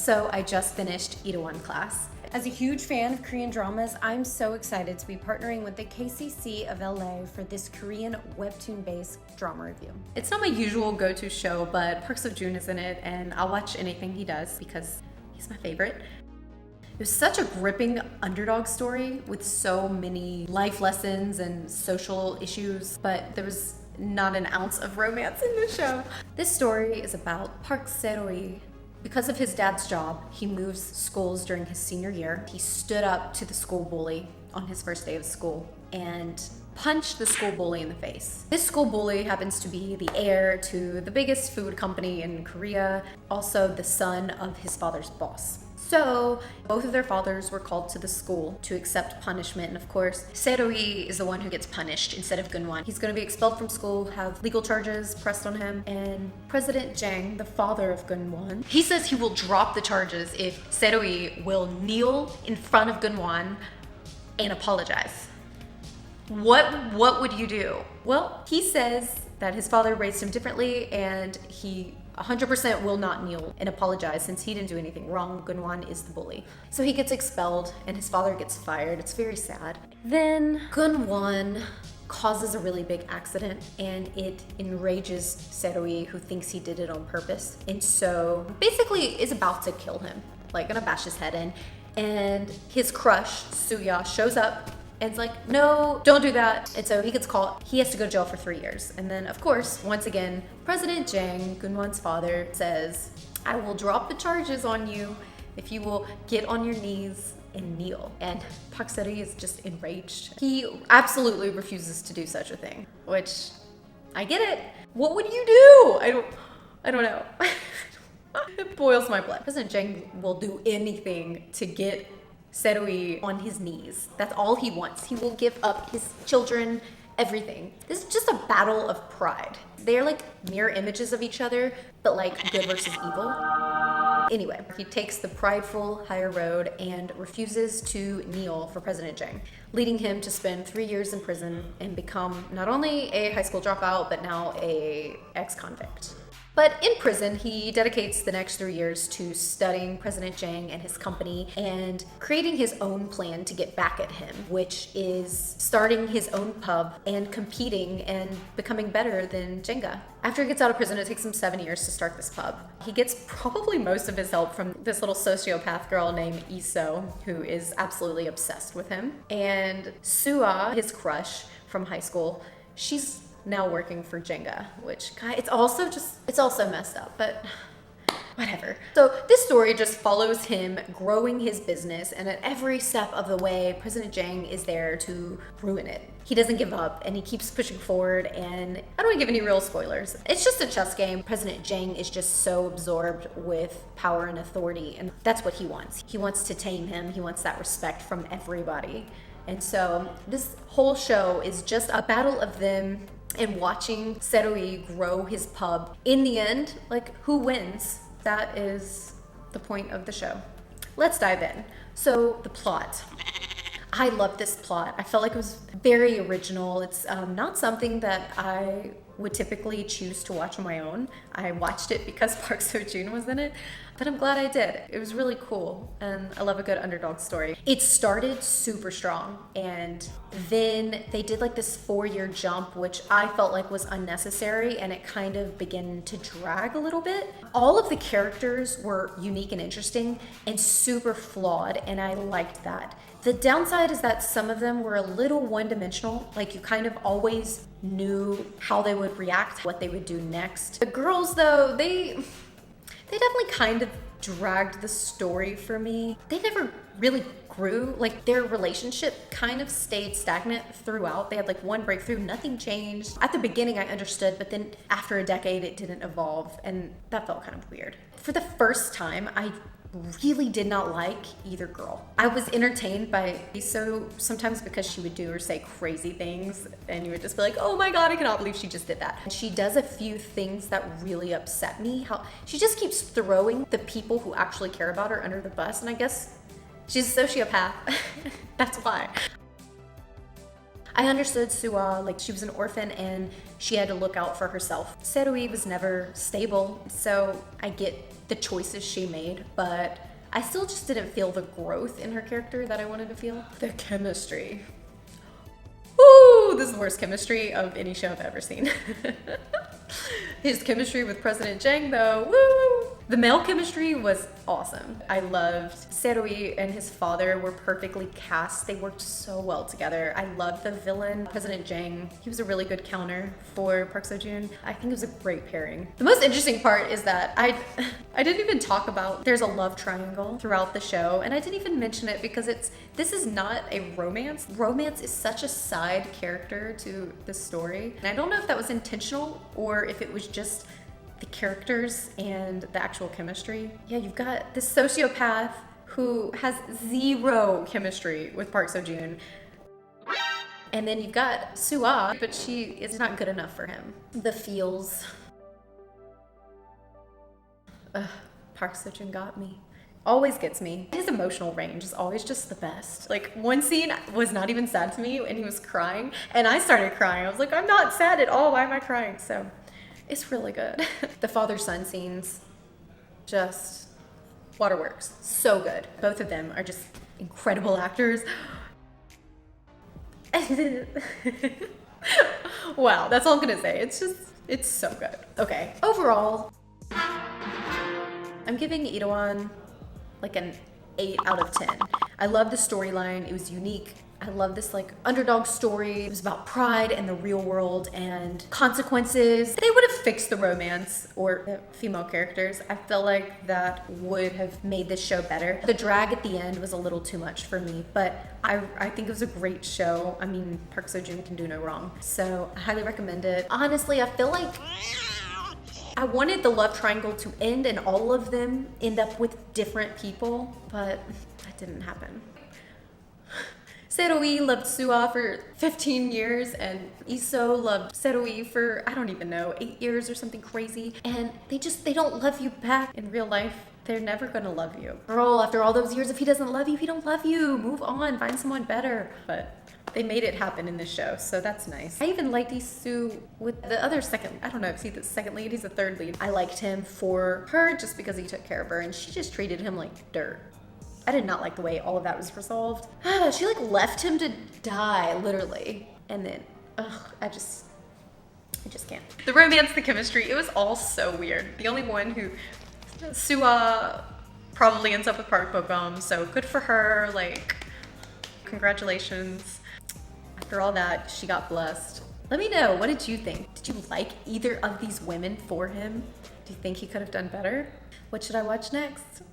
So I just finished Itaewon Class. As a huge fan of Korean dramas, I'm so excited to be partnering with the KCCLA for this Korean Webtoon-based drama review. It's not my usual go-to show, but Park Seo-joon is in it, and I'll watch anything he does because he's my favorite. It was such a gripping underdog story with so many life lessons and social issues, but there was not an ounce of romance in the show. This story is about Park Seo-joon. Because of his dad's job, he moves schools during his senior year. He stood up to the school bully on his first day of school and punched the school bully in the face. This school bully happens to be the heir to the biggest food company in Korea, also the son of his father's boss. So both of their fathers were called to the school to accept punishment. And of course, Seo-joon is the one who gets punished instead of Gun-won. He's going to be expelled from school, have legal charges pressed on him. And President Jang, the father of Gun-won, he says he will drop the charges if Seo-joon will kneel in front of Gun-won and apologize. What would you do? Well, he says that his father raised him differently and he 100% will not kneel and apologize since he didn't do anything wrong. Gun-won is the bully. So he gets expelled and his father gets fired. It's very sad. Then Gun-won causes a really big accident and it enrages Seo-joon, who thinks he did it on purpose. And so basically is about to kill him, like gonna bash his head in. And his crush, Suya, shows up and it's like, no, don't do that. And so he gets caught. He has to go to jail for 3 years. And then, of course, once again, President Jang, Gun-won's father, says, I will drop the charges on you if you will get on your knees and kneel. And Park Seo-joon is just enraged. He absolutely refuses to do such a thing, which I get it. What would you do? I don't know. It boils my blood. President Jang will do anything to get Seo-joon on his knees. That's all he wants. He will give up his children, everything. This is just a battle of pride. They're like mirror images of each other, but like good versus evil. Anyway, he takes the prideful higher road and refuses to kneel for President Jang, leading him to spend 3 years in prison and become not only a high school dropout, but now a ex-convict. But in prison, he dedicates the next 3 years to studying President Jang and his company and creating his own plan to get back at him, which is starting his own pub and competing and becoming better than Jenga. After he gets out of prison, it takes him 7 years to start this pub. He gets probably most of his help from this little sociopath girl named Iso, who is absolutely obsessed with him. And Suya, his crush from high school, she's now working for Jenga, which it's also messed up, but whatever. So this story just follows him growing his business, and at every step of the way, President Jang is there to ruin it. He doesn't give up and he keeps pushing forward, and I don't want to give any real spoilers. It's just a chess game. President Jang is just so absorbed with power and authority, and that's what he wants. He wants to tame him. He wants that respect from everybody. And so this whole show is just a battle of them and watching Seo-joon grow his pub. In the end, like, who wins? That is the point of the show. Let's dive in. So the plot. I love this plot. I felt like it was very original. It's not something that I would typically choose to watch on my own. I watched it because Park Seo-joon was in it, but I'm glad I did. It was really cool, and I love a good underdog story. It started super strong, and then they did like this 4-year jump, which I felt like was unnecessary, and it kind of began to drag a little bit. All of the characters were unique and interesting and super flawed, and I liked that. The downside is that some of them were a little one-dimensional, like you kind of always knew how they would react, what they would do next. The girls though, they definitely kind of dragged the story for me. They never really grew. Like their relationship kind of stayed stagnant throughout. They had like one breakthrough, nothing changed. At the beginning I understood, but then after a decade it didn't evolve, and that felt kind of weird. For the first time, I really did not like either girl. I was entertained by Iso sometimes because she would do or say crazy things and you would just be like, oh my god, I cannot believe she just did that. And she does a few things that really upset me. How she just keeps throwing the people who actually care about her under the bus, and I guess she's a sociopath. That's why. I understood Suwa, like she was an orphan and she had to look out for herself. Serui was never stable, so I get the choices she made, but I still just didn't feel the growth in her character that I wanted to feel. The chemistry. Ooh, this is the worst chemistry of any show I've ever seen. His chemistry with President Jang though, woo! The male chemistry was awesome. I loved Serui and his father were perfectly cast. They worked so well together. I loved the villain, President Jang. He was a really good counter for Park Seo-joon. I think it was a great pairing. The most interesting part is that I didn't even talk about there's a love triangle throughout the show, and I didn't even mention it because this is not a romance. Romance is such a side character to the story. And I don't know if that was intentional or if it was just the characters and the actual chemistry. Yeah, you've got this sociopath who has zero chemistry with Park Seo-joon. And then you've got Suwa, but she is not good enough for him. The feels. Ugh, Park Seo-joon got me. Always gets me. His emotional range is always just the best. Like one scene was not even sad to me and he was crying and I started crying. I was like, I'm not sad at all, why am I crying? So it's really good. The father-son scenes, just waterworks. So good. Both of them are just incredible actors. Wow, that's all I'm gonna say. It's so good. Okay, overall, I'm giving Itaewon like an 8 out of 10. I love the storyline, it was unique. I love this like underdog story. It was about pride and the real world and consequences. They would have fixed the romance or the female characters. I feel like that would have made this show better. The drag at the end was a little too much for me, but I think it was a great show. I mean, Park Seo-joon can do no wrong. So I highly recommend it. Honestly, I feel like I wanted the love triangle to end and all of them end up with different people, but that didn't happen. Serui loved Suwa for 15 years and Iso loved Serui for, I don't even know, 8 years or something crazy. And they don't love you back in real life. They're never gonna love you. Girl, after all those years, if he doesn't love you, he don't love you. Move on, find someone better. But they made it happen in this show, so that's nice. I even liked Isu with the other second, I don't know if he's the second lead, he's the third lead. I liked him for her just because he took care of her and she just treated him like dirt. I did not like the way all of that was resolved. She like left him to die, literally. And then, I just can't. The romance, the chemistry, it was all so weird. The only one who, Suwa probably ends up with Park Bo-gum, so good for her, like, congratulations. After all that, she got blessed. Let me know, what did you think? Did you like either of these women for him? Do you think he could have done better? What should I watch next?